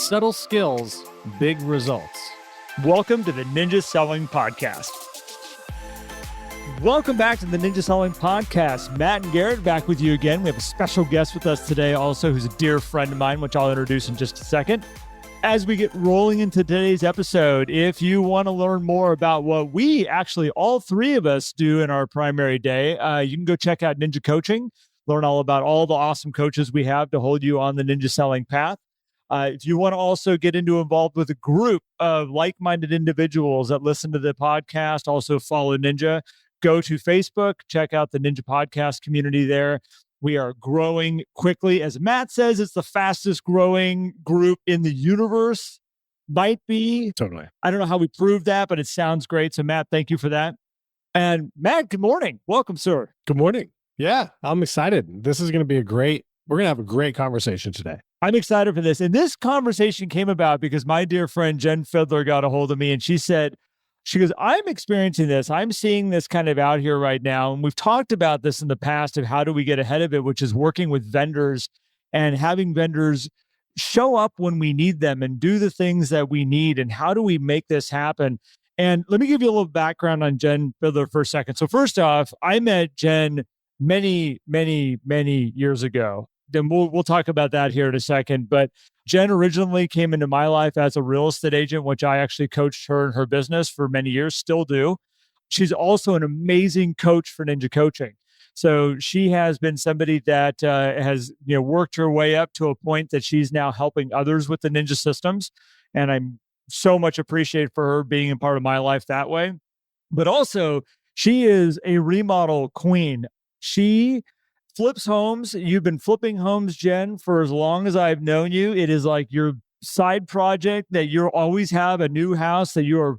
Subtle skills, big results. Welcome to the Ninja Selling Podcast. Welcome back to the Ninja Selling Podcast. Matt and Garrett back with you again. We have a special guest with us today also who's a dear friend of mine, which I'll introduce in just a second. As we get rolling into today's episode, if you want to learn more about what we actually, all three of us do in our primary day, you can go check out Ninja Coaching, learn all about all the awesome coaches we have to hold you on the Ninja Selling path. If you want to also get involved with a group of like-minded individuals that listen to the podcast, also follow Ninja, go to Facebook, check out the Ninja Podcast community there. We are growing quickly. As Matt says, it's the fastest growing group in the universe. Might be. Totally. I don't know how we proved that, but it sounds great. So Matt, thank you for that. And Matt, good morning. Welcome, sir. Good morning. Yeah, I'm excited. This is going to be we're going to have a great conversation today. I'm excited for this. And this conversation came about because my dear friend Jen Fiddler got a hold of me and she goes, I'm experiencing this. I'm seeing this kind of out here right now. And we've talked about this in the past of how do we get ahead of it, which is working with vendors and having vendors show up when we need them and do the things that we need. And how do we make this happen? And let me give you a little background on Jen Fiddler for a second. So first off, I met Jen many, many, many years ago. Then we'll talk about that here in a second. But Jen originally came into my life as a real estate agent, which I actually coached her in her business for many years, still do. She's also an amazing coach for Ninja Coaching. So she has been somebody that has worked her way up to a point that she's now helping others with the Ninja systems. And I'm so much appreciated for her being a part of my life that way. But also, she is a remodel queen. She flips homes. You've been flipping homes, Jen, for as long as I've known you. It is like your side project that you always have a new house that you're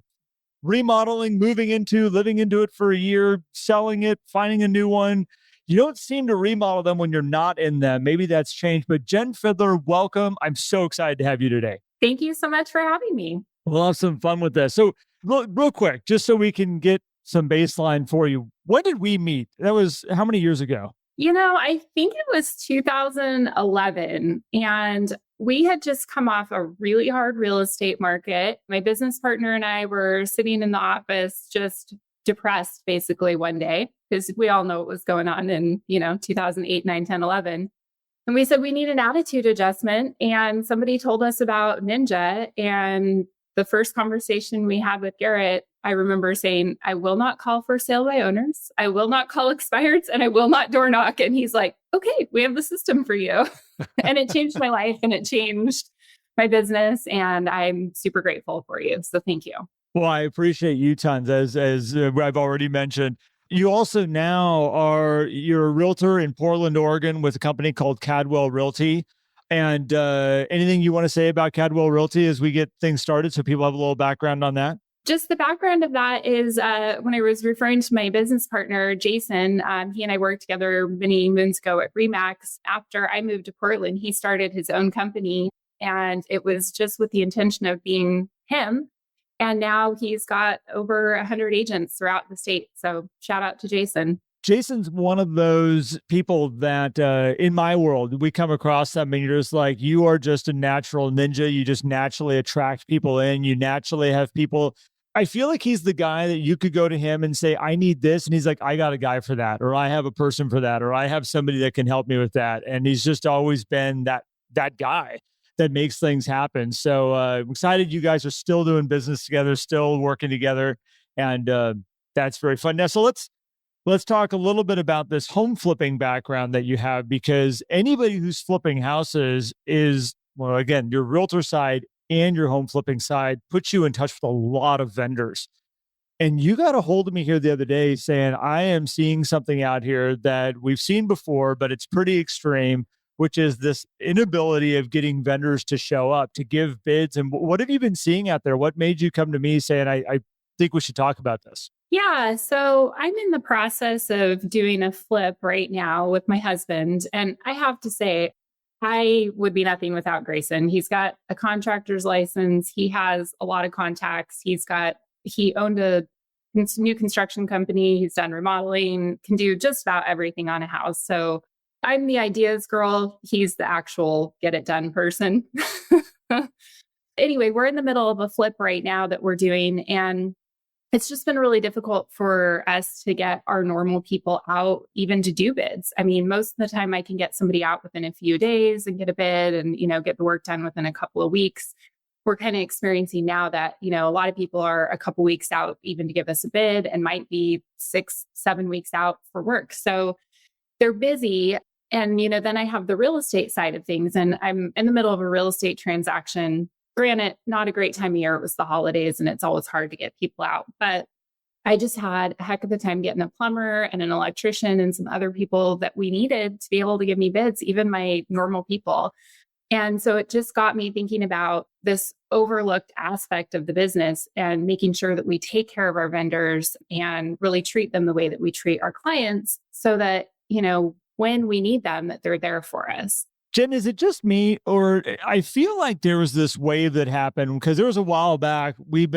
remodeling, moving into, living into it for a year, selling it, finding a new one. You don't seem to remodel them when you're not in them. Maybe that's changed. But Jen Fiddler, welcome. I'm so excited to have you today. Thank you so much for having me. We'll have some fun with this. So real quick, just so we can get some baseline for you. When did we meet? That was how many years ago? I think it was 2011, and we had just come off a really hard real estate market. My business partner and I were sitting in the office just depressed basically one day because we all know what was going on in, 2008, 9, 10, 11. And we said, we need an attitude adjustment. And somebody told us about Ninja. And the first conversation we had with Garrett, I remember saying, I will not call for sale by owners. I will not call expireds and I will not door knock. And he's like, okay, we have the system for you. And it changed my life and it changed my business. And I'm super grateful for you. So thank you. Well, I appreciate you tons. As I've already mentioned, you also now you're a realtor in Portland, Oregon with a company called Cadwell Realty. And anything you want to say about Cadwell Realty as we get things started so people have a little background on that? Just the background of that is when I was referring to my business partner, Jason, he and I worked together many moons ago at Remax. After I moved to Portland, he started his own company and it was just with the intention of being him. And now he's got over 100 agents throughout the state. So shout out to Jason. Jason's one of those people that in my world, we come across them and you're just like, you are just a natural ninja. You just naturally attract people in. You naturally have people. I feel like he's the guy that you could go to him and say, I need this. And he's like, I got a guy for that. Or I have a person for that. Or I have somebody that can help me with that. And he's just always been that guy that makes things happen. So I'm excited you guys are still doing business together, still working together. And that's very fun. Now, so let's talk a little bit about this home flipping background that you have, because anybody who's flipping houses is, well, again, your realtor side and your home flipping side puts you in touch with a lot of vendors. And you got a hold of me here the other day saying, I am seeing something out here that we've seen before, but it's pretty extreme, which is this inability of getting vendors to show up, to give bids. And what have you been seeing out there? What made you come to me saying, I think we should talk about this? Yeah, so I'm in the process of doing a flip right now with my husband. And I have to say, I would be nothing without Grayson. He's got a contractor's license. He has a lot of contacts. He owned a new construction company. He's done remodeling, can do just about everything on a house. So I'm the ideas girl. He's the actual get it done person. Anyway, we're in the middle of a flip right now that we're doing. And it's just been really difficult for us to get our normal people out, even to do bids. I mean, most of the time I can get somebody out within a few days and get a bid and, get the work done within a couple of weeks. We're kind of experiencing now that, a lot of people are a couple weeks out even to give us a bid and might be 6-7 weeks out for work. So they're busy. And, then I have the real estate side of things, and I'm in the middle of a real estate transaction. Granted, not a great time of year. It was the holidays and it's always hard to get people out. But I just had a heck of a time getting a plumber and an electrician and some other people that we needed to be able to give me bids, even my normal people. And so it just got me thinking about this overlooked aspect of the business and making sure that we take care of our vendors and really treat them the way that we treat our clients so that, when we need them, that they're there for us. Jen, is it just me, or I feel like there was this wave that happened because there was a while back. We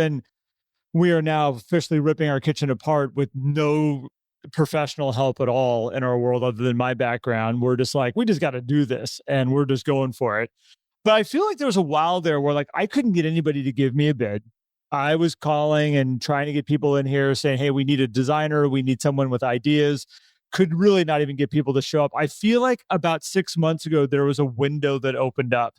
are now officially ripping our kitchen apart with no professional help at all in our world other than my background. We're just like, we just got to do this and we're just going for it. But I feel like there was a while there where I couldn't get anybody to give me a bid. I was calling and trying to get people in here saying, hey, we need a designer. We need someone with ideas. Could really not even get people to show up. I feel like about 6 months ago, there was a window that opened up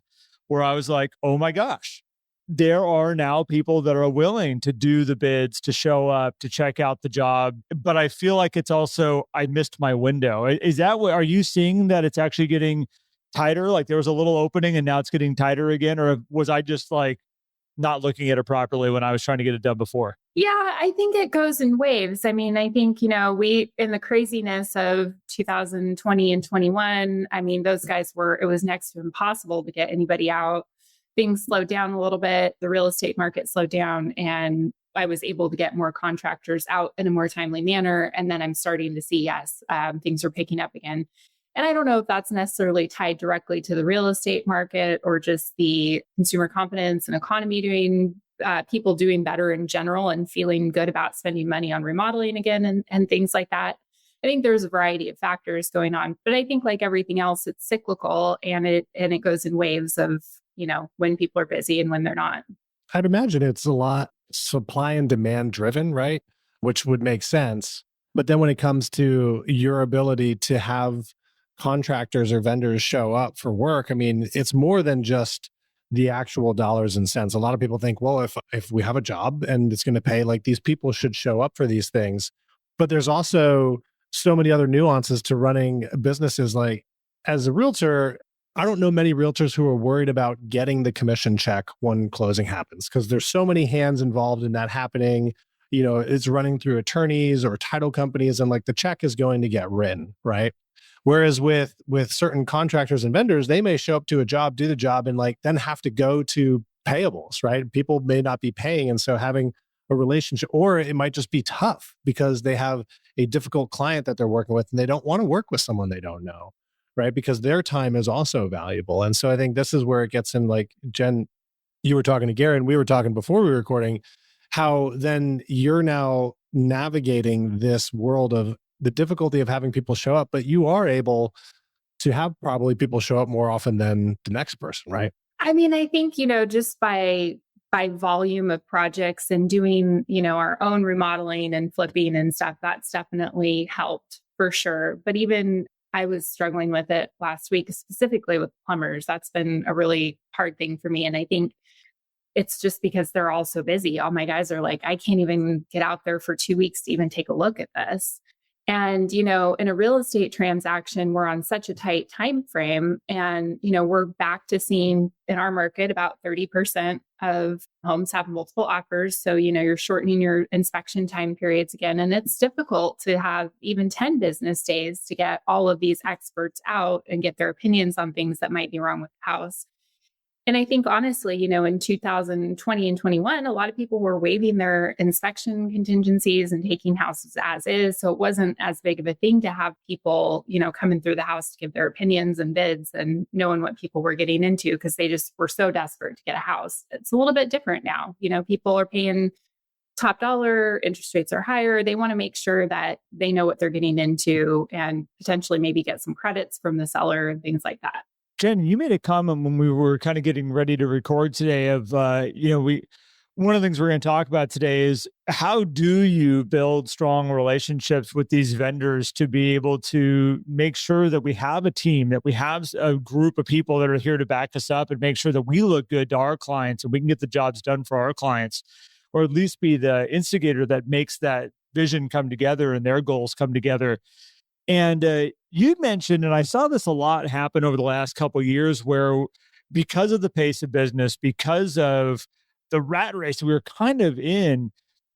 where I was like, oh my gosh, there are now people that are willing to do the bids, to show up, to check out the job. But I feel like it's also, I missed my window. Is that what, are you seeing that it's actually getting tighter? Like there was a little opening and now it's getting tighter again? Or was I just not looking at it properly when I was trying to get it done before? Yeah, I think it goes in waves. I mean, I think, we, in the craziness of 2020 and 21, I mean, those guys it was next to impossible to get anybody out. Things slowed down a little bit. The real estate market slowed down and I was able to get more contractors out in a more timely manner. And then I'm starting to see, yes, things are picking up again. And I don't know if that's necessarily tied directly to the real estate market or just the consumer confidence and economy people doing better in general and feeling good about spending money on remodeling again and things like that. I think there's a variety of factors going on, but I think like everything else, it's cyclical and it goes in waves of, when people are busy and when they're not. I'd imagine it's a lot supply and demand driven, right? Which would make sense. But then when it comes to your ability to have contractors or vendors show up for work, I mean, it's more than just the actual dollars and cents. A lot of people think, well, if we have a job and it's going to pay, these people should show up for these things. But there's also so many other nuances to running businesses. Like as a realtor, I don't know many realtors who are worried about getting the commission check when closing happens because there's so many hands involved in that happening. It's running through attorneys or title companies and the check is going to get written, right? Whereas with certain contractors and vendors, they may show up to a job, do the job, and then have to go to payables, right? People may not be paying. And so having a relationship, or it might just be tough because they have a difficult client that they're working with and they don't want to work with someone they don't know, right? Because their time is also valuable. And so I think this is where it gets in, Jen, you were talking to Gary and we were talking before we were recording, how then you're now navigating this world of the difficulty of having people show up, but you are able to have probably people show up more often than the next person, right? I mean, I think, just by volume of projects and doing, our own remodeling and flipping and stuff, that's definitely helped for sure. But even I was struggling with it last week, specifically with plumbers. That's been a really hard thing for me. And I think it's just because they're all so busy. All my guys are like, I can't even get out there for 2 weeks to even take a look at this. And, in a real estate transaction, we're on such a tight time frame. And, we're back to seeing in our market about 30% of homes have multiple offers. So, you're shortening your inspection time periods again. And it's difficult to have even 10 business days to get all of these experts out and get their opinions on things that might be wrong with the house. And I think honestly, in 2020 and 21, a lot of people were waiving their inspection contingencies and taking houses as is. So it wasn't as big of a thing to have people, coming through the house to give their opinions and bids and knowing what people were getting into because they just were so desperate to get a house. It's a little bit different now. People are paying top dollar, interest rates are higher. They want to make sure that they know what they're getting into and potentially maybe get some credits from the seller and things like that. Jen, you made a comment when we were kind of getting ready to record today of, one of the things we're going to talk about today is how do you build strong relationships with these vendors to be able to make sure that we have a team, that we have a group of people that are here to back us up and make sure that we look good to our clients and we can get the jobs done for our clients, or at least be the instigator that makes that vision come together and their goals come together. And you mentioned, and I saw this a lot happen over the last couple of years, where because of the pace of business, because of the rat race we were kind of in,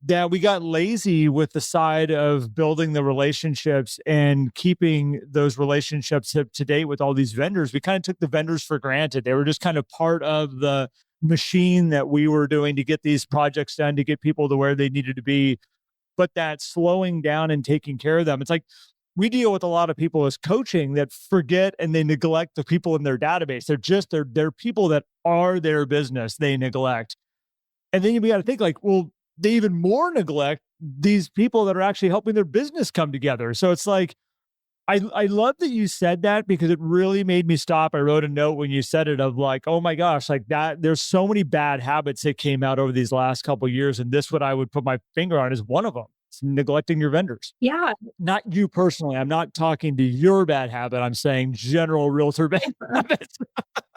that we got lazy with the side of building the relationships and keeping those relationships up to date with all these vendors. We kind of took the vendors for granted. They were just kind of part of the machine that we were doing to get these projects done, to get people to where they needed to be. But that slowing down and taking care of them, it's like we deal with a lot of people as coaching that forget and they neglect the people in their database. They're people that are their business they neglect. And then you got to think like, well, they even more neglect these people that are actually helping their business come together. So it's like, I love that you said that because it really made me stop. I wrote a note when you said it of like, oh my gosh, like that, there's so many bad habits that came out over these last couple of years. And this, what I would put my finger on is one of them. It's neglecting your vendors. Yeah. Not you personally. I'm not talking to your bad habit. I'm saying general realtor bad habits.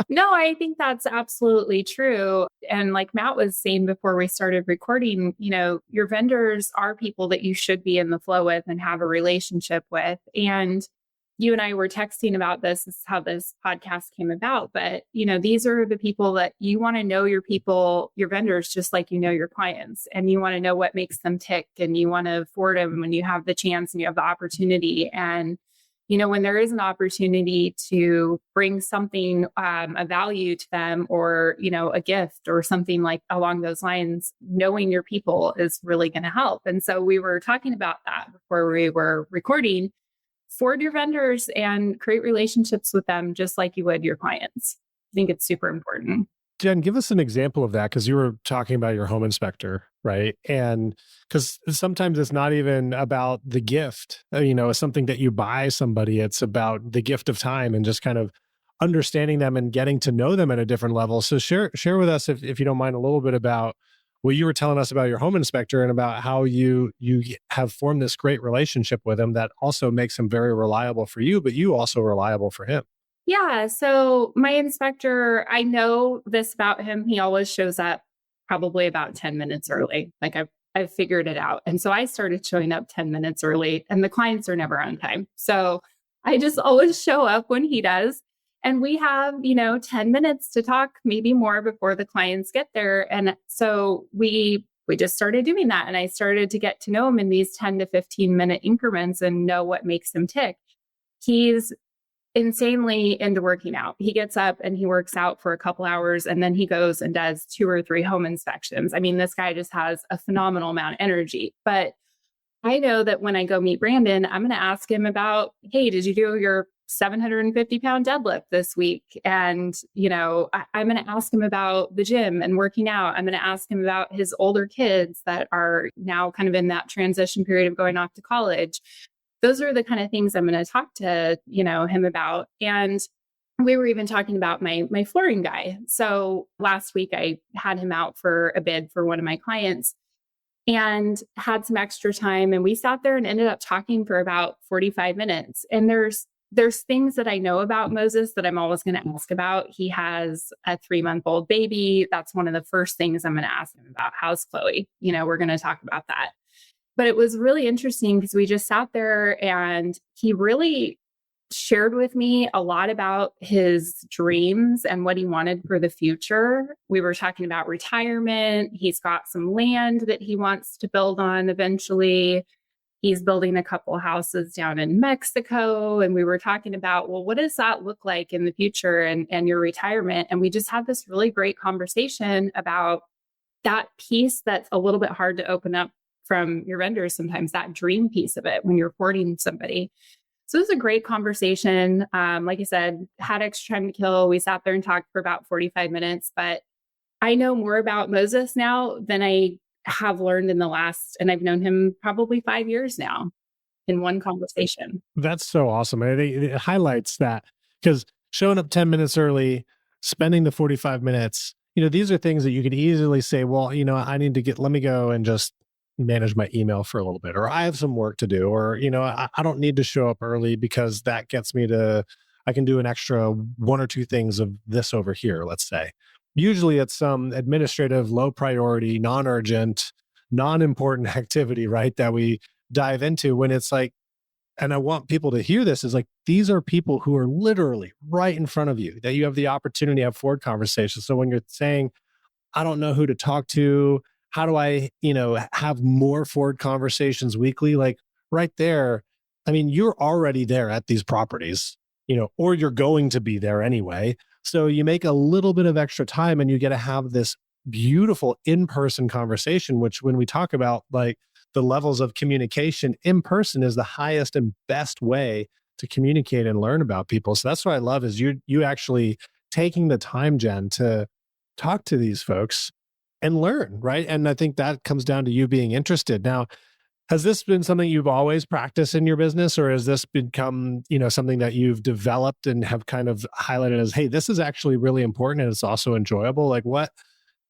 No, I think that's absolutely true. And like Matt was saying before we started recording, your vendors are people that you should be in the flow with and have a relationship with. And you and I were texting about this. This is how this podcast came about. But, these are the people that you want to know your people, your vendors, just like you know your clients. And you want to know what makes them tick. And you want to afford them when you have the chance and you have the opportunity. And when there is an opportunity to bring something of value to them or, a gift or something like along those lines, knowing your people is really going to help. And so we were talking about that before we were recording. Forward your vendors and create relationships with them just like you would your clients. I think it's super important. Jen, give us an example of that because you were talking about your home inspector, right? And because sometimes it's not even about the gift, it's something that you buy somebody. It's about the gift of time and just kind of understanding them and getting to know them at a different level. So share with us, if you don't mind, a little bit about what you were telling us about your home inspector and about how you have formed this great relationship with him that also makes him very reliable for you, but you also reliable for him. Yeah. So my inspector, I know this about him. He always shows up probably about 10 minutes early. Like I've figured it out. And so I started showing up 10 minutes early and the clients are never on time. So I just always show up when he does. And we have, 10 minutes to talk, maybe more before the clients get there. And so we just started doing that. And I started to get to know him in these 10 to 15 minute increments and know what makes him tick. He's insanely into working out. He gets up and he works out for a couple hours and then he goes and does 2 or 3 home inspections. I mean, this guy just has a phenomenal amount of energy. But I know that when I go meet Brandon, I'm going to ask him about, hey, did you do your 750-pound deadlift this week? And, I'm going to ask him about the gym and working out. I'm going to ask him about his older kids that are now kind of in that transition period of going off to college. Those are the kind of things I'm going to talk to, him about. And we were even talking about my flooring guy. So last week I had him out for a bid for one of my clients and had some extra time. And we sat there and ended up talking for about 45 minutes. And there's things that I know about Moses that I'm always going to ask about. He has a 3-month-old baby. That's one of the first things I'm going to ask him about. How's Chloe? We're going to talk about that. But it was really interesting because we just sat there and he really shared with me a lot about his dreams and what he wanted for the future. We were talking about retirement. He's got some land that he wants to build on eventually. He's building a couple houses down in Mexico. And we were talking about, well, what does that look like in the future and your retirement? And we just had this really great conversation about that piece that's a little bit hard to open up from your vendors sometimes, that dream piece of it when you're courting somebody. So it was a great conversation. Like I said, had extra time to kill. We sat there and talked for about 45 minutes, but I know more about Moses now than I have learned in the last, and I've known him probably 5 years now in one conversation. That's so awesome. I think it highlights that because showing up 10 minutes early, spending the 45 minutes, these are things that you could easily say, well, I need to let me go and just manage my email for a little bit, or I have some work to do, or, I don't need to show up early because that gets me I can do an extra one or two things of this over here, let's say. Usually it's some administrative, low priority, non-urgent, non-important activity, right? That we dive into when it's like, and I want people to hear this, is like, these are people who are literally right in front of you that you have the opportunity to have forward conversations. So when you're saying, I don't know who to talk to, how do I, have more forward conversations weekly? Like right there, I mean, you're already there at these properties, or you're going to be there anyway. So you make a little bit of extra time and you get to have this beautiful in-person conversation, which when we talk about like the levels of communication, in person is the highest and best way to communicate and learn about people. So that's what I love is you actually taking the time, Jen, to talk to these folks and learn, right? And I think that comes down to you being interested. Now, has this been something you've always practiced in your business, or has this become, something that you've developed and have kind of highlighted as, hey, this is actually really important and it's also enjoyable? Like, what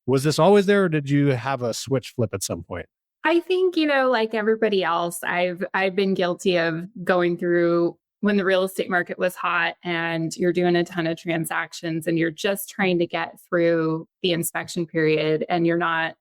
was this always there, or did you have a switch flip at some point? I think, like everybody else, I've been guilty of going through when the real estate market was hot and you're doing a ton of transactions and you're just trying to get through the inspection period and you're not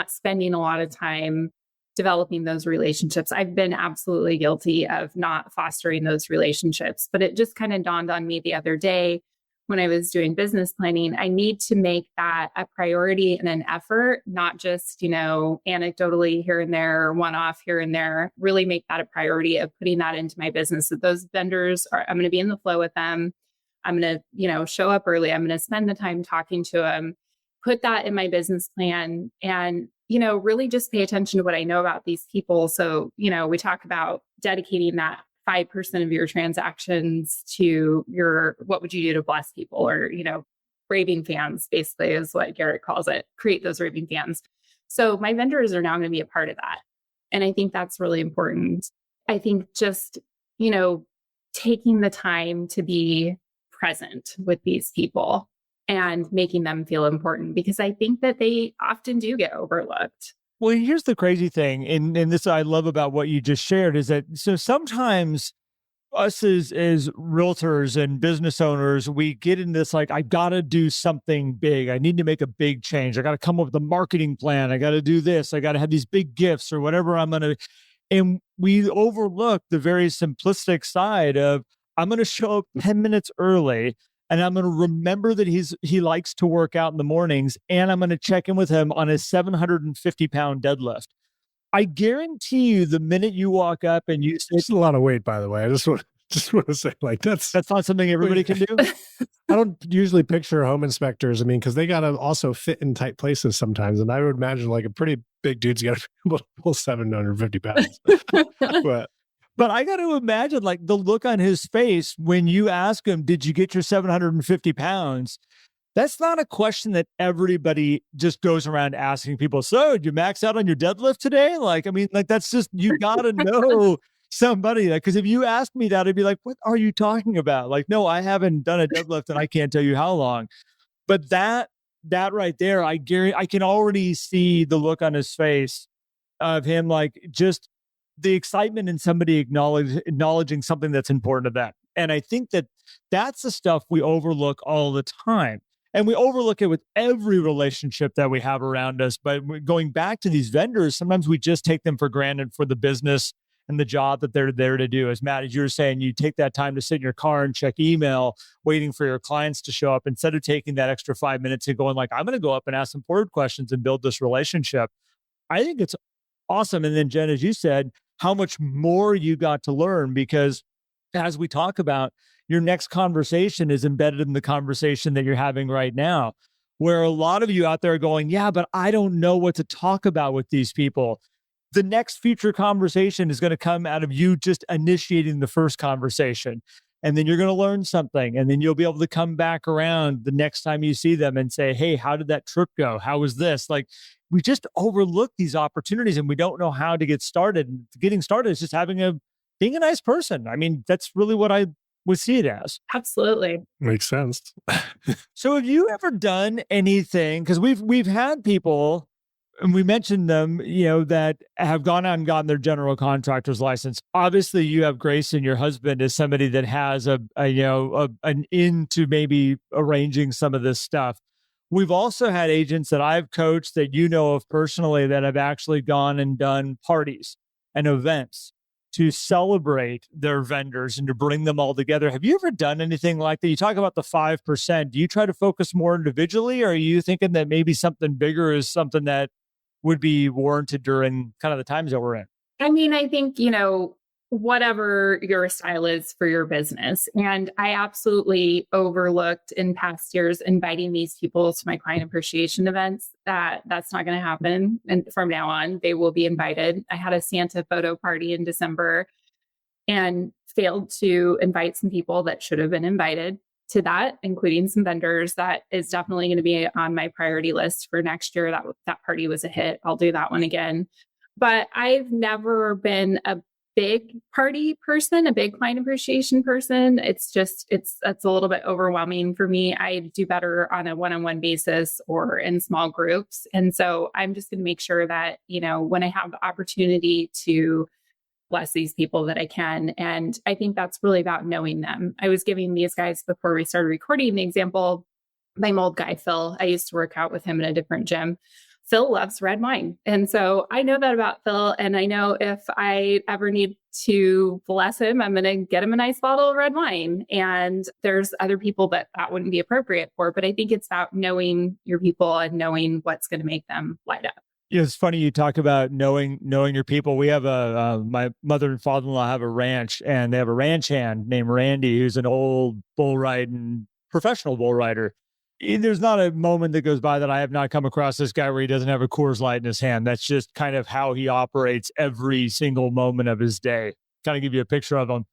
spending a lot of time developing those relationships. I've been absolutely guilty of not fostering those relationships, but it just kind of dawned on me the other day when I was doing business planning, I need to make that a priority and an effort, not just, anecdotally here and there, one off here and there, really make that a priority of putting that into my business. That those vendors I'm going to be in the flow with them. I'm going to, show up early. I'm going to spend the time talking to them, put that in my business plan and, really just pay attention to what I know about these people. So, we talk about dedicating that 5% of your transactions to what would you do to bless people or, raving fans, basically is what Garrett calls it, create those raving fans. So my vendors are now going to be a part of that. And I think that's really important. I think just, taking the time to be present with these people and making them feel important, because I think that they often do get overlooked. Well, here's the crazy thing, and this I love about what you just shared is that so sometimes us as realtors and business owners, we get in this like, I gotta do something big. I need to make a big change. I gotta come up with a marketing plan. I gotta do this. I gotta have these big gifts or whatever I'm gonna. And we overlook the very simplistic side of I'm gonna show up 10 minutes early and I'm going to remember that he likes to work out in the mornings, and I'm going to check in with him on his 750-pound deadlift. I guarantee you, the minute you walk up and you say, it's a lot of weight, by the way. I just want to say, like, that's not something everybody can do. I don't usually picture home inspectors. I mean, because they got to also fit in tight places sometimes, and I would imagine like a pretty big dude's got to be able to pull 750 pounds. But I got to imagine like the look on his face when you ask him, did you get your 750 pounds? That's not a question that everybody just goes around asking people. So did you max out on your deadlift today? Like, I mean, like that's just, you got to know somebody. Like, because if you asked me that, I'd be like, what are you talking about? Like, no, I haven't done a deadlift and I can't tell you how long. But that right there, I can already see the look on his face of him, like just the excitement in somebody acknowledging something that's important to them. And I think that that's the stuff we overlook all the time. And we overlook it with every relationship that we have around us. But going back to these vendors, sometimes we just take them for granted for the business and the job that they're there to do. As Matt, as you were saying, you take that time to sit in your car and check email, waiting for your clients to show up, instead of taking that extra 5 minutes and going like, I'm going to go up and ask some forward questions and build this relationship. I think it's awesome. And then Jen, as you said, how much more you got to learn, because as we talk about, your next conversation is embedded in the conversation that you're having right now, where a lot of you out there are going, yeah, but I don't know what to talk about with these people. The next future conversation is going to come out of you just initiating the first conversation. And then you're going to learn something. And then you'll be able to come back around the next time you see them and say, hey, how did that trip go? How was this? Like, we just overlook these opportunities and we don't know how to get started. And getting started is just being a nice person. I mean, that's really what I would see it as. Absolutely. Makes sense. So have you ever done anything? Because we've had people, and we mentioned them, that have gone out and gotten their general contractor's license. Obviously, you have Grayson, your husband, as somebody that has an into maybe arranging some of this stuff. We've also had agents that I've coached that you know of personally that have actually gone and done parties and events to celebrate their vendors and to bring them all together. Have you ever done anything like that? You talk about the 5%. Do you try to focus more individually, or are you thinking that maybe something bigger is something that would be warranted during kind of the times that we're in? I mean, I think, whatever your style is for your business. And I absolutely overlooked in past years inviting these people to my client appreciation events. That's not going to happen. And from now on, they will be invited. I had a Santa photo party in December and failed to invite some people that should have been invited to that, including some vendors. That is definitely going to be on my priority list for next year. That party was a hit. I'll do that one again. But I've never been a big party person, a big client appreciation person. It's a little bit overwhelming for me. I do better on a one-on-one basis or in small groups. And so I'm just going to make sure that, when I have the opportunity to bless these people, that I can. And I think that's really about knowing them. I was giving these guys, before we started recording, the example, my mold guy, Phil. I used to work out with him in a different gym. Phil loves red wine. And so I know that about Phil. And I know if I ever need to bless him, I'm going to get him a nice bottle of red wine. And there's other people that wouldn't be appropriate for. But I think it's about knowing your people and knowing what's going to make them light up. Yeah, it's funny you talk about knowing your people. We have my mother and father-in-law have a ranch, and they have a ranch hand named Randy, who's an old bull riding professional bull rider. There's not a moment that goes by that I have not come across this guy where he doesn't have a Coors Light in his hand. That's just kind of how he operates every single moment of his day. Kind of give you a picture of him.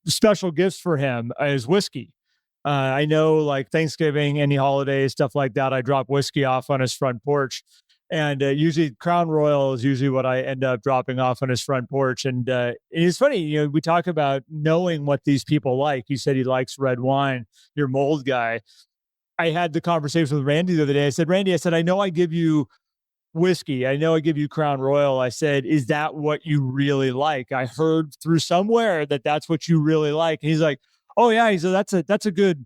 Special gifts for him is whiskey. I know, like Thanksgiving, any holiday, stuff like that, I drop whiskey off on his front porch. And usually Crown Royal is usually what I end up dropping off on his front porch. And it's funny, we talk about knowing what these people like. You said he likes red wine, your mold guy. I had the conversation with Randy the other day. I said, Randy, I know I give you whiskey. I know I give you Crown Royal. I said, is that what you really like? I heard through somewhere that that's what you really like. And he's like, oh yeah. He said, that's a good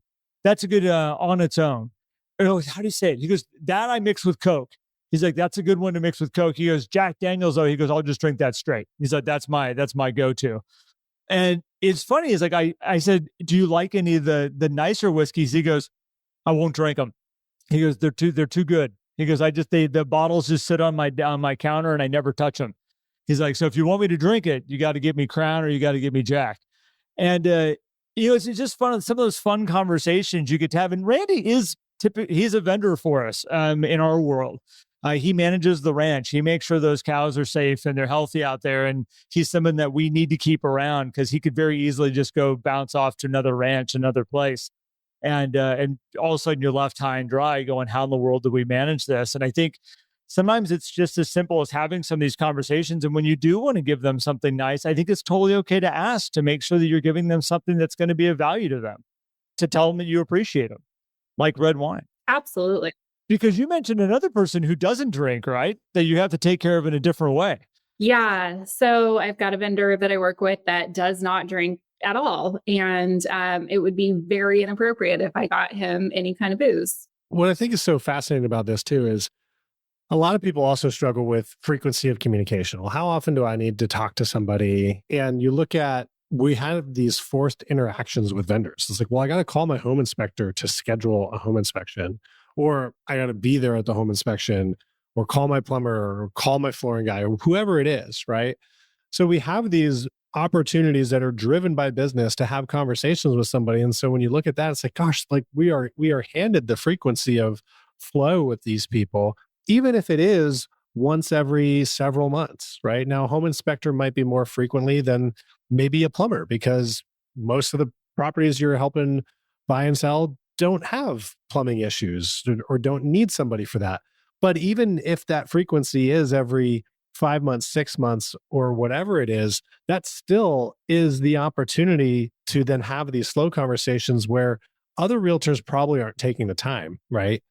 on its own. How do you say it? He goes, that I mix with Coke. He's like, that's a good one to mix with Coke. He goes, Jack Daniels, though, he goes, I'll just drink that straight. He's like, that's my go-to. And it's funny, is like, I said, do you like any of the nicer whiskeys? He goes, I won't drink them. He goes, they're too good. He goes, the bottles just sit on my counter and I never touch them. He's like, so if you want me to drink it, you got to give me Crown or you got to give me Jack. And, it's just fun. Some of those fun conversations you get to have. And Randy he's a vendor for us in our world. He manages the ranch. He makes sure those cows are safe and they're healthy out there. And he's someone that we need to keep around because he could very easily just go bounce off to another ranch, another place. And all of a sudden you're left high and dry going, how in the world do we manage this? And I think sometimes it's just as simple as having some of these conversations. And when you do want to give them something nice, I think it's totally okay to ask, to make sure that you're giving them something that's going to be of value to them, to tell them that you appreciate them, like red wine. Absolutely. Because you mentioned another person who doesn't drink, right? That you have to take care of in a different way. Yeah. So I've got a vendor that I work with that does not drink at all. And it would be very inappropriate if I got him any kind of booze. What I think is so fascinating about this too is a lot of people also struggle with frequency of communication. Well, how often do I need to talk to somebody? And you look at, we have these forced interactions with vendors. It's like, well, I got to call my home inspector to schedule a home inspection, or I got to be there at the home inspection, or call my plumber, or call my flooring guy, or whoever it is, right? So we have these opportunities that are driven by business to have conversations with somebody. And so when you look at that, it's like, gosh, like we are handed the frequency of flow with these people, even if it is once every several months, right? Now, a home inspector might be more frequently than maybe a plumber, because most of the properties you're helping buy and sell don't have plumbing issues or don't need somebody for that. But even if that frequency is every 5 months, 6 months, or whatever it is, that still is the opportunity to then have these slow conversations where other realtors probably aren't taking the time, right?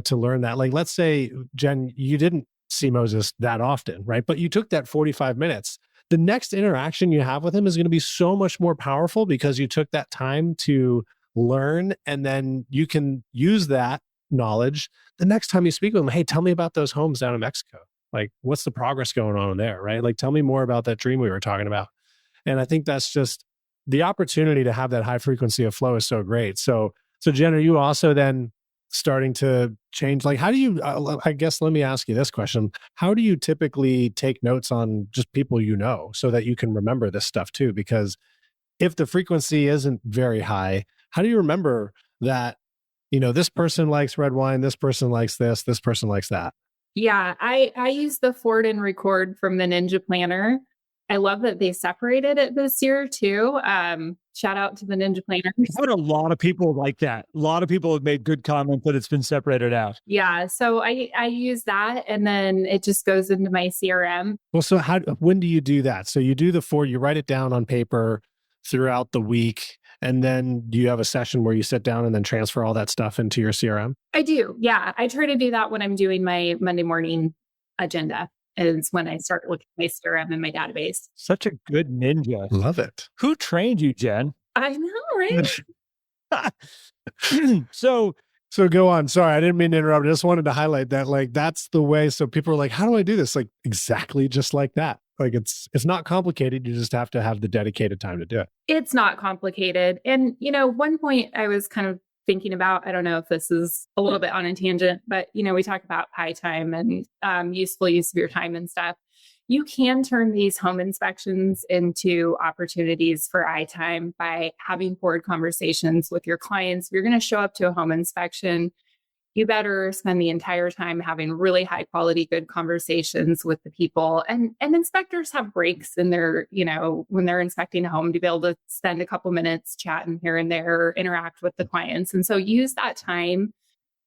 To learn that. Like, let's say, Jen, you didn't see Moses that often, right? But you took that 45 minutes. The next interaction you have with him is going to be so much more powerful because you took that time to learn, and then you can use that knowledge the next time you speak with him. Hey, tell me about those homes down in Mexico. Like, what's the progress going on there, right? Like, tell me more about that dream we were talking about. And I think that's just the opportunity to have that high frequency of flow is so great. So Jen, are you also then starting to change? Like, how do you, I guess, let me ask you this question. How do you typically take notes on just people so that you can remember this stuff too? Because if the frequency isn't very high, how do you remember that, this person likes red wine, this person likes this person likes that? Yeah, I use the Ford and Record from the Ninja Planner. I love that they separated it this year too. Shout out to the Ninja Planners. I've had a lot of people like that. A lot of people have made good comments that it's been separated out. Yeah, so I use that, and then it just goes into my CRM. Well, so when do you do that? So you do the 4, you write it down on paper throughout the week, and then do you have a session where you sit down and then transfer all that stuff into your CRM? I do. Yeah, I try to do that when I'm doing my Monday morning agenda. Is when I start looking at my CRM and my database. Such a good ninja. Love it. Who trained you, Jen? I know, right? So go on. Sorry, I didn't mean to interrupt. I just wanted to highlight that, like, that's the way. So people are like, how do I do this? Like, exactly just like that. Like, it's not complicated. You just have to have the dedicated time to do it. It's not complicated. And, one point I was kind of thinking about, I don't know if this is a little bit on a tangent, but, we talk about high time and useful use of your time and stuff. You can turn these home inspections into opportunities for eye time by having forward conversations with your clients. If you're going to show up to a home inspection, you better spend the entire time having really high quality, good conversations with the people. And inspectors have breaks in their, when they're inspecting a home, to be able to spend a couple minutes chatting here and there, interact with the clients. And so use that time,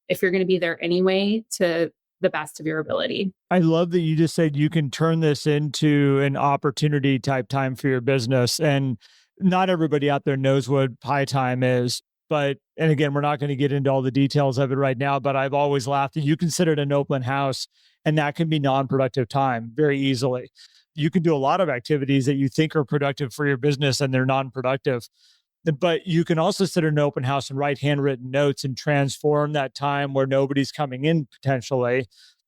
if you're going to be there anyway, to the best of your ability. I love that you just said you can turn this into an opportunity type time for your business. And not everybody out there knows what high time is. And again, we're not going to get into all the details of it right now, but I've always laughed that you consider it an open house, and that can be non-productive time very easily. You can do a lot of activities that you think are productive for your business and they're non-productive. But you can also sit in an open house and write handwritten notes and transform that time where nobody's coming in potentially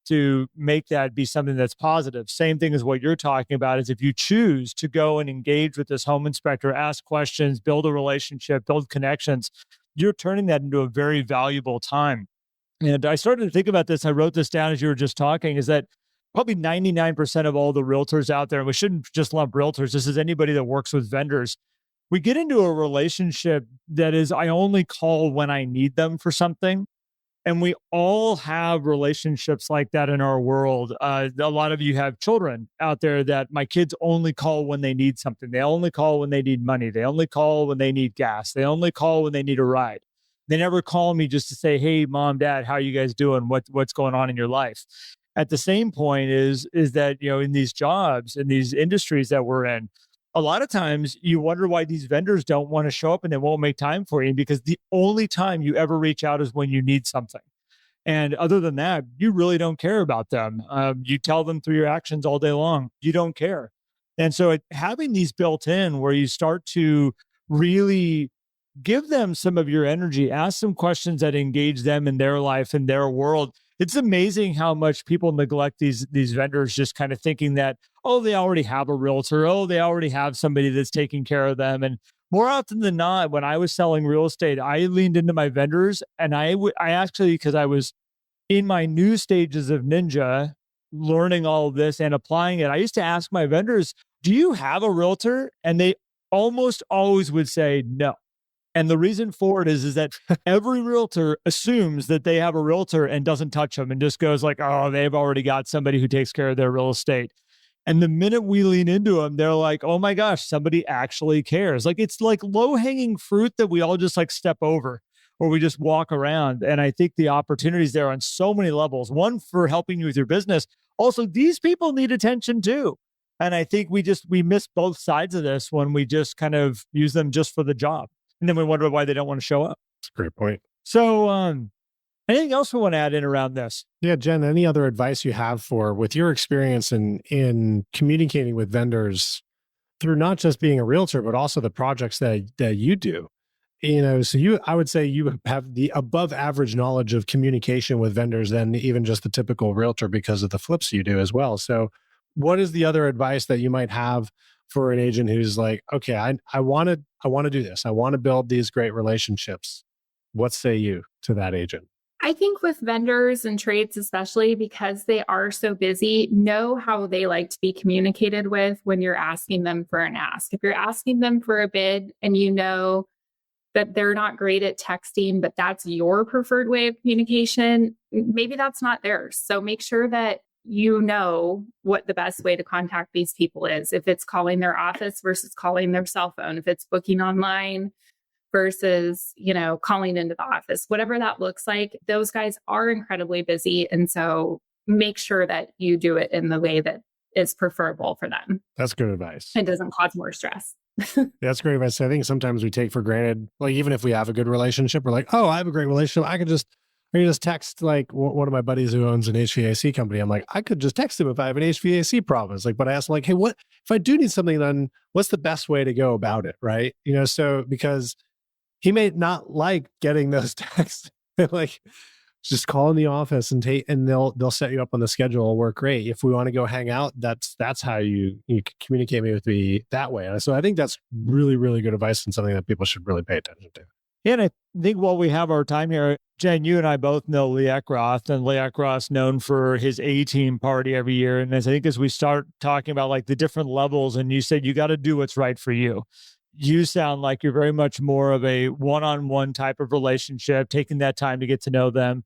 to make that be something that's positive. Same thing as what you're talking about is if you choose to go and engage with this home inspector, ask questions, build a relationship, build connections, you're turning that into a very valuable time. And I started to think about this. I wrote this down as you were just talking, is that probably 99% of all the realtors out there, and we shouldn't just lump realtors, this is anybody that works with vendors, we get into a relationship that is, I only call when I need them for something. And we all have relationships like that in our world. A lot of you have children out there that my kids only call when they need something. They only call when they need money. They only call when they need gas. They only call when they need a ride. They never call me just to say, hey, mom, dad, how are you guys doing? What's going on in your life? At the same point is that, in these jobs, in these industries that we're in, a lot of times you wonder why these vendors don't want to show up and they won't make time for you, because the only time you ever reach out is when you need something. And other than that, you really don't care about them. You tell them through your actions all day long, you don't care. And so having these built in where you start to really give them some of your energy, ask some questions that engage them in their life, in their world. It's amazing how much people neglect these vendors, just kind of thinking that, oh, they already have a realtor. Oh, they already have somebody that's taking care of them. And more often than not, when I was selling real estate, I leaned into my vendors, and I actually, because I was in my new stages of Ninja, learning all of this and applying it, I used to ask my vendors, do you have a realtor? And they almost always would say no. And the reason for it is that every realtor assumes that they have a realtor and doesn't touch them and just goes like, oh, they've already got somebody who takes care of their real estate. And the minute we lean into them, they're like, oh my gosh, somebody actually cares. Like, it's like low-hanging fruit that we all just like step over or we just walk around. And I think the opportunities there on so many levels, one for helping you with your business, Also, these people need attention too. And I think we miss both sides of this when we just kind of use them just for the job. And then we wonder why they don't want to show up. That's a great point. So anything else we want to add in around this? Yeah, Jen, any other advice you have with your experience in communicating with vendors through not just being a realtor, but also the projects that you do? So I would say you have the above average knowledge of communication with vendors than even just the typical realtor because of the flips you do as well. So what is the other advice that you might have for an agent who's like, okay, I want to do this. I want to build these great relationships. What say you to that agent? I think with vendors and trades, especially because they are so busy, know how they like to be communicated with when you're asking them for an ask. If you're asking them for a bid and you know that they're not great at texting, but that's your preferred way of communication, maybe that's not theirs. So make sure that you know what the best way to contact these people is. If it's calling their office versus calling their cell phone, if it's booking online versus, calling into the office, whatever that looks like, those guys are incredibly busy. And so make sure that you do it in the way that is preferable for them. That's good advice. It doesn't cause more stress. That's great advice. I think sometimes we take for granted, like even if we have a good relationship, we're like, oh, I have a great relationship. I can just text like one of my buddies who owns an HVAC company. I'm like, I could just text him if I have an HVAC problem. It's like, but I asked him like, hey, what if I do need something done? What's the best way to go about it? Right. So because he may not like getting those texts, like just call in the office and they'll set you up on the schedule. It'll work great. If we want to go hang out, that's how you communicate with me that way. And so I think that's really, really good advice and something that people should really pay attention to. Yeah, and I think while we have our time here, Jen, you and I both know Lee Eckroth, and Lee Eckroth's known for his A-team party every year. And as we start talking about like the different levels, and you said you got to do what's right for you. You sound like you're very much more of a one-on-one type of relationship, taking that time to get to know them.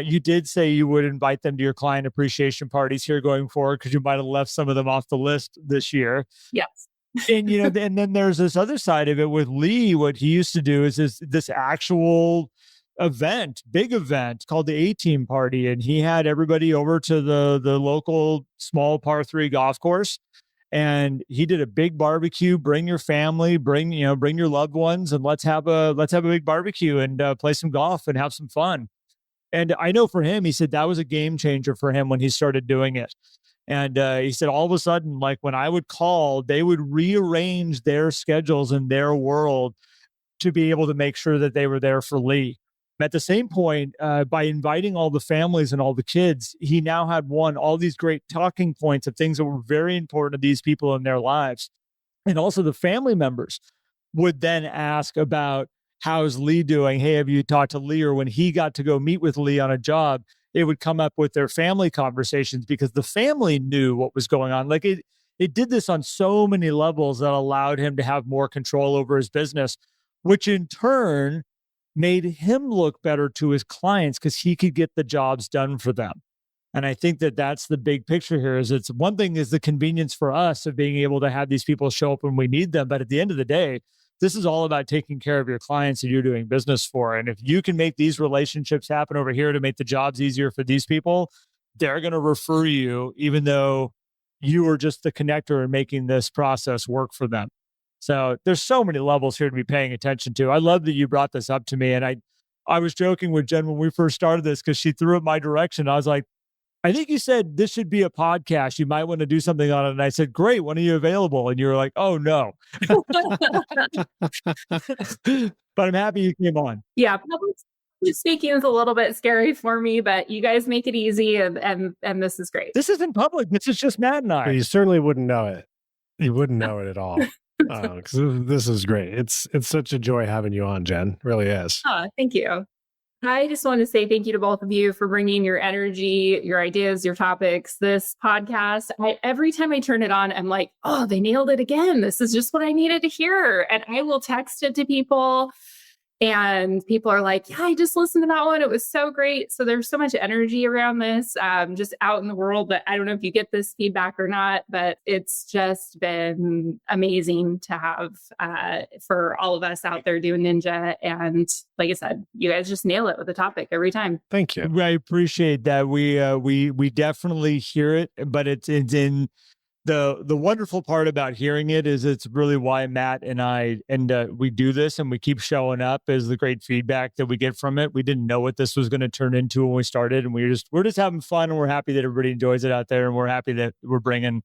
You did say you would invite them to your client appreciation parties here going forward because you might have left some of them off the list this year. Yes. And and then there's this other side of it with Lee. What he used to do is this actual big event called the A-team party, and he had everybody over to the local small par 3 golf course, and he did a big barbecue. Bring your family, bring your loved ones, and let's have a big barbecue and play some golf and have some fun. And I know for him, he said that was a game changer for him when he started doing it. And he said all of a sudden, like when I would call, they would rearrange their schedules in their world to be able to make sure that they were there for Lee. At the same point, by inviting all the families and all the kids, he now had all these great talking points of things that were very important to these people in their lives. And also the family members would then ask about, how's Lee doing? Hey, have you talked to Lee? Or when he got to go meet with Lee on a job, it would come up with their family conversations because the family knew what was going on. Like it did this on so many levels that allowed him to have more control over his business, which in turn made him look better to his clients because he could get the jobs done for them. And I think that that's the big picture here. Is it's one thing is the convenience for us of being able to have these people show up when we need them. But at the end of the day, this is all about taking care of your clients that you're doing business for. And if you can make these relationships happen over here to make the jobs easier for these people, they're going to refer you, even though you are just the connector and making this process work for them. So there's so many levels here to be paying attention to. I love that you brought this up to me. And I was joking with Jen when we first started this because she threw it my direction. I was like, I think you said this should be a podcast. You might want to do something on it. And I said, great. When are you available? And you were like, oh, no. But I'm happy you came on. Yeah. Public speaking is a little bit scary for me, but you guys make it easy. And this is great. This isn't public. This is just Matt and I. But you certainly wouldn't know it. You wouldn't know it at all. Because this is great. It's such a joy having you on, Jen. It really is. Oh, thank you. I just want to say thank you to both of you for bringing your energy, your ideas, your topics. This podcast, every time I turn it on, I'm like, oh, they nailed it again. This is just what I needed to hear. And I will text it to people. And people are like, yeah, I just listened to that one. It was so great. So there's so much energy around this, just out in the world that I don't know if you get this feedback or not, but it's just been amazing to have for all of us out there doing Ninja. And like I said, you guys just nail it with the topic every time. Thank you. I appreciate that. We definitely hear it, but it's in the wonderful part about hearing it is it's really why Matt and I we do this and we keep showing up is the great feedback that we get from it. We didn't know what this was going to turn into when we started, and we're just having fun, and we're happy that everybody enjoys it out there, and we're happy that we're bringing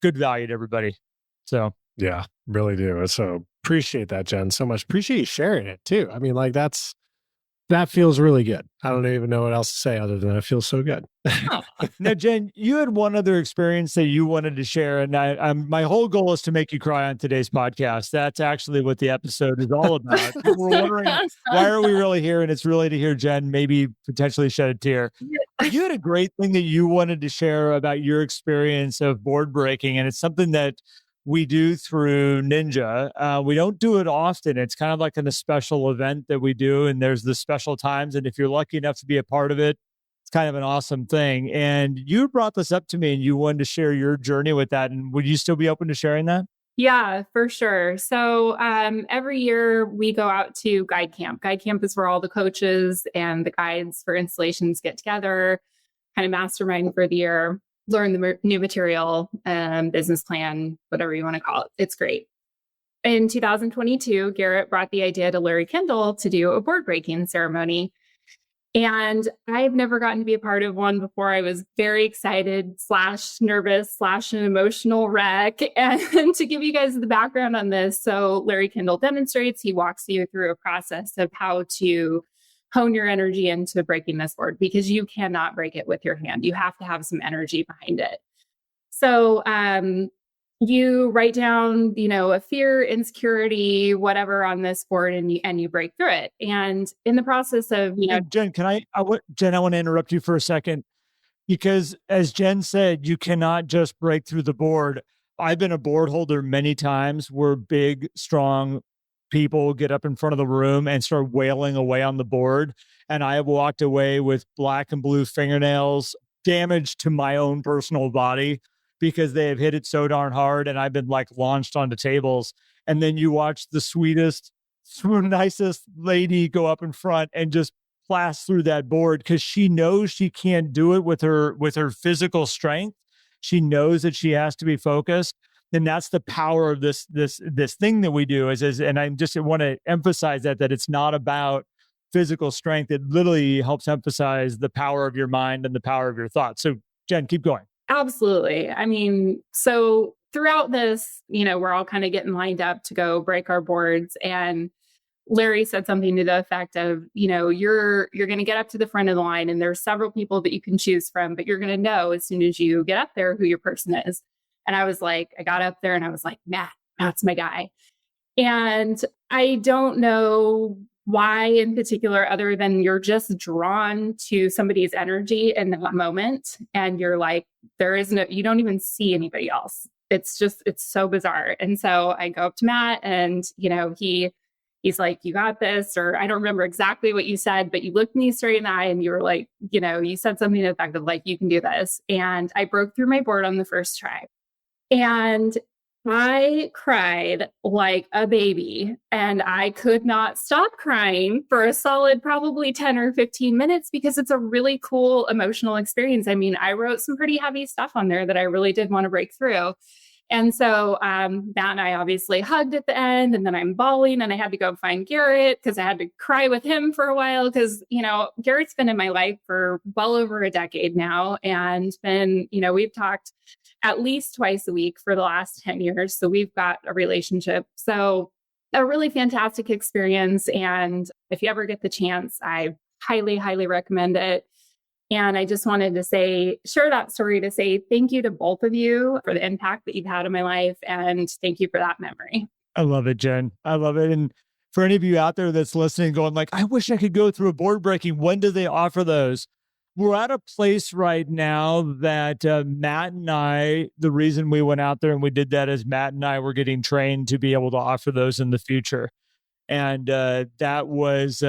good value to everybody. So yeah, really do. So appreciate that, Jen, so much. Appreciate you sharing it too. I mean, like that feels really good. I don't even know what else to say other than it feels so good. Now, Jen, you had one other experience that you wanted to share, and my whole goal is to make you cry on today's podcast. That's actually what the episode is all about. We're wondering, why are we really here? And it's really to hear Jen maybe potentially shed a tear. You had a great thing that you wanted to share about your experience of board breaking, and it's something that we do through Ninja. We don't do it often. It's kind of like in a special event that we do, and there's the special times. And if you're lucky enough to be a part of it, it's kind of an awesome thing. And you brought this up to me and you wanted to share your journey with that. And would you still be open to sharing that? Yeah, for sure. So every year we go out to guide camp. Guide camp is where all the coaches and the guides for installations get together, kind of mastermind for the year, learn the new material, business plan, whatever you want to call it. It's great. In 2022, Garrett brought the idea to Larry Kendall to do a board breaking ceremony. And I've never gotten to be a part of one before. I was very excited / nervous / an emotional wreck. And to give you guys the background on this, so Larry Kendall demonstrates, he walks you through a process of how to hone your energy into breaking this board, because you cannot break it with your hand. You have to have some energy behind it. So you write down, a fear, insecurity, whatever on this board, and you break through it. And in the process of, And Jen, Jen, I want to interrupt you for a second, because as Jen said, you cannot just break through the board. I've been a board holder many times where big, strong people get up in front of the room and start wailing away on the board. And I have walked away with black and blue fingernails, damage to my own personal body because they have hit it so darn hard. And I've been like launched onto tables. And then you watch the sweetest, nicest lady go up in front and just blast through that board because she knows she can't do it with her physical strength. She knows that she has to be focused. And that's the power of this thing that we do and I just want to emphasize that it's not about physical strength. It literally helps emphasize the power of your mind and the power of your thoughts. So Jen, keep going. Absolutely. I mean, so throughout this, we're all kind of getting lined up to go break our boards, and Larry said something to the effect of, you're going to get up to the front of the line and there's several people that you can choose from, but you're going to know as soon as you get up there who your person is. And I was like, I got up there and I was like, Matt's my guy. And I don't know why in particular, other than you're just drawn to somebody's energy in that moment. And you're like, you don't even see anybody else. It's so bizarre. And so I go up to Matt and, he's like, you got this, or I don't remember exactly what you said, but you looked me straight in the eye and you were like, you said something to the effect of like, you can do this. And I broke through my board on the first try. And I cried like a baby, and I could not stop crying for a solid probably 10 or 15 minutes because it's a really cool emotional experience. I mean, I wrote some pretty heavy stuff on there that I really did want to break through. And so Matt and I obviously hugged at the end, and then I'm bawling and I had to go find Garrett because I had to cry with him for a while because, Garrett's been in my life for well over a decade now, and we've talked at least twice a week for the last 10 years. So we've got a relationship. So a really fantastic experience. And if you ever get the chance, I highly, highly recommend it. And I just wanted to share that story to say thank you to both of you for the impact that you've had in my life. And thank you for that memory. I love it, Jen. I love it. And for any of you out there that's listening, going like, I wish I could go through a board breaking. When do they offer those? We're at a place right now that Matt and I, the reason we went out there and we did that is Matt and I were getting trained to be able to offer those in the future. And that was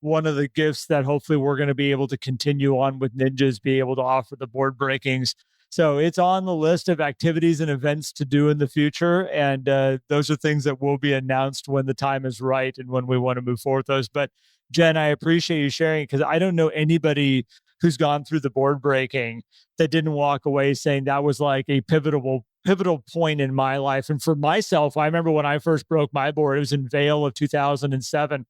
one of the gifts that hopefully we're going to be able to continue on with Ninjas, be able to offer the board breakings. So it's on the list of activities and events to do in the future. And those are things that will be announced when the time is right and when we want to move forward with those. But Jen, I appreciate you sharing because I don't know anybody who's gone through the board breaking that didn't walk away saying that was like a pivotal point in my life. And for myself, I remember when I first broke my board, it was in Vail of 2007.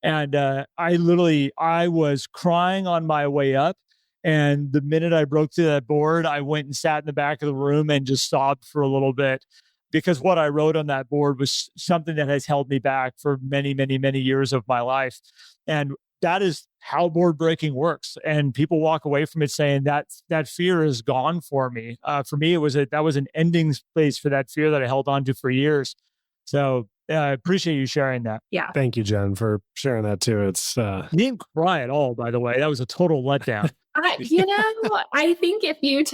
And I was crying on my way up. And the minute I broke through that board, I went and sat in the back of the room and just sobbed for a little bit because what I wrote on that board was something that has held me back for many, many, many years of my life. And that is how board breaking works. And people walk away from it saying that fear is gone for me. For me, that was an ending place for that fear that I held on to for years. So I appreciate you sharing that. Yeah. Thank you, Jen, for sharing that too. It's You didn't cry at all, by the way. That was a total letdown. I think if you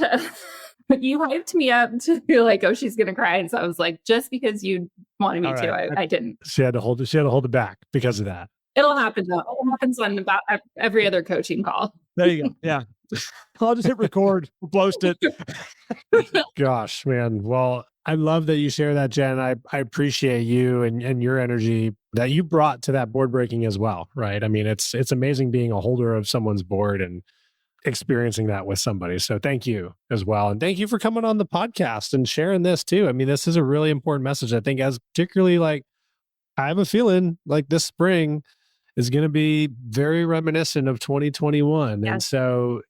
you hyped me up to feel like, oh, she's gonna cry, and so I was like, just because you wanted me to, I didn't. She had to hold it back because of that. It'll happen though. It happens on about every other coaching call. There you go. Yeah. I'll just hit record, post it. Gosh, man. Well, I love that you share that, Jen. I appreciate you and your energy that you brought to that board breaking as well, right? I mean, it's amazing being a holder of someone's board and experiencing that with somebody. So thank you as well. And thank you for coming on the podcast and sharing this too. I mean, this is a really important message. I think as particularly like, I have a feeling like this spring is going to be very reminiscent of 2021. Yes. And so,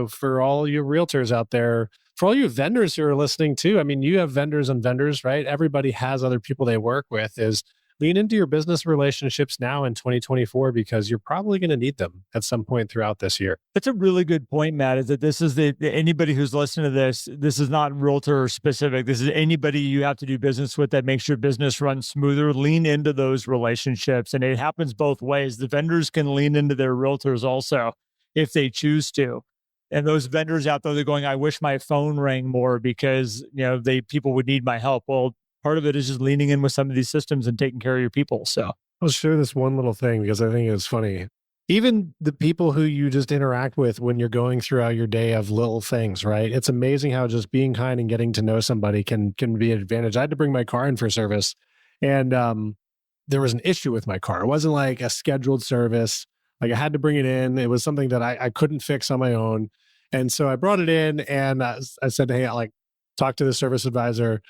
for all you realtors out there, for all you vendors who are listening too, I mean, you have vendors and vendors, right? Everybody has other people they work with. Is lean into your business relationships now in 2024 because you're probably going to need them at some point throughout this year. That's a really good point, Matt, is that this is anybody who's listening to this is not realtor specific. This is anybody you have to do business with that makes your business run smoother. Lean into those relationships. And it happens both ways. The vendors can lean into their realtors also if they choose to. And those vendors out there, they're going, I wish my phone rang more because, people would need my help. Well, part of it is just leaning in with some of these systems and taking care of your people. So I'll share this one little thing because I think it's funny. Even the people who you just interact with when you're going throughout your day of little things, right? It's amazing how just being kind and getting to know somebody can be an advantage. I had to bring my car in for service and there was an issue with my car. It wasn't like a scheduled service. Like I had to bring it in. It was something that I couldn't fix on my own. And so I brought it in and I said, hey, I talk to the service advisor.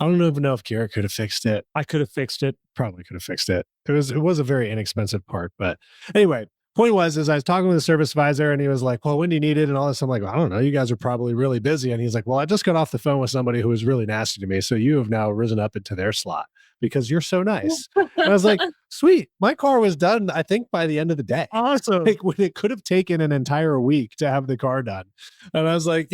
I don't even know if Garrett could have fixed it. I could have fixed it. Probably could have fixed it. It was a very inexpensive part. But anyway, point was, I was talking with the service advisor and he was like, well, when do you need it? And all this. I'm like, well, I don't know. You guys are probably really busy. And he's like, well, I just got off the phone with somebody who was really nasty to me. So you have now risen up into their slot because you're so nice. And I was like, sweet. My car was done, I think, by the end of the day. Awesome. Like, when it could have taken an entire week to have the car done. And I was like,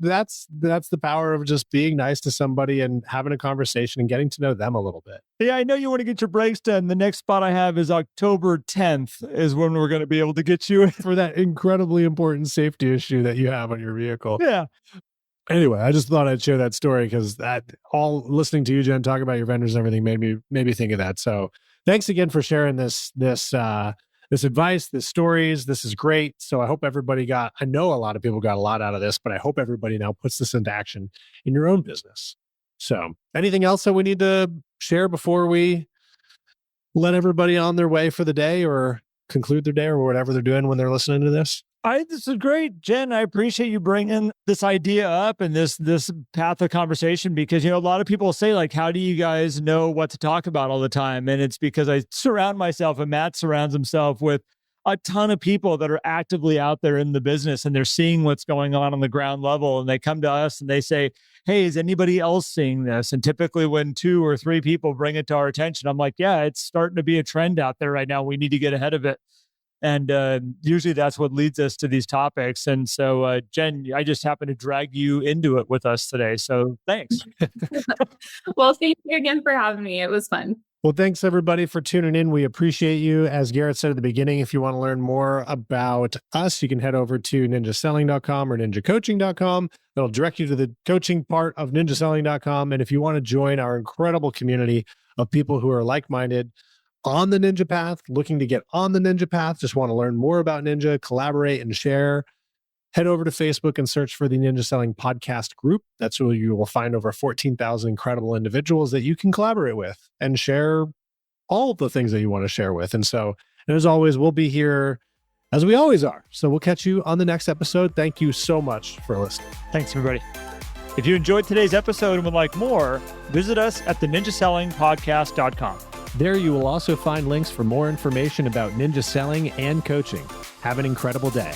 that's the power of just being nice to somebody and having a conversation and getting to know them a little bit. Yeah, I know you want to get your brakes done. The next spot I have is October 10th is when we're going to be able to get you for that incredibly important safety issue that you have on your vehicle. Yeah. Anyway, I just thought I'd share that story because that all listening to you, Jen, talk about your vendors and everything made me think of that. So thanks again for sharing this advice, this stories. This is great. So I hope everybody I know a lot of people got a lot out of this, but I hope everybody now puts this into action in your own business. So anything else that we need to share before we let everybody on their way for the day or conclude their day or whatever they're doing when they're listening to this? This is great, Jen. I appreciate you bringing this idea up and this path of conversation because, a lot of people say like, how do you guys know what to talk about all the time? And it's because I surround myself and Matt surrounds himself with a ton of people that are actively out there in the business and they're seeing what's going on the ground level. And they come to us and they say, hey, is anybody else seeing this? And typically when 2 or 3 people bring it to our attention, I'm like, yeah, it's starting to be a trend out there right now. We need to get ahead of it. And usually that's what leads us to these topics. And so, Jen, I just happened to drag you into it with us today. So thanks. Well, thank you again for having me. It was fun. Well, thanks everybody for tuning in. We appreciate you. As Garrett said at the beginning, if you want to learn more about us, you can head over to ninjaselling.com or ninjacoaching.com. That'll direct you to the coaching part of ninjaselling.com. And if you want to join our incredible community of people who are like-minded, on the Ninja Path, looking to get on the Ninja Path, just want to learn more about Ninja, collaborate and share, head over to Facebook and search for the Ninja Selling Podcast group. That's where you will find over 14,000 incredible individuals that you can collaborate with and share all the things that you want to share with. And as always, we'll be here as we always are. So we'll catch you on the next episode. Thank you so much for listening. Thanks, everybody. If you enjoyed today's episode and would like more, visit us at theninjasellingpodcast.com. There you will also find links for more information about ninja selling and coaching. Have an incredible day.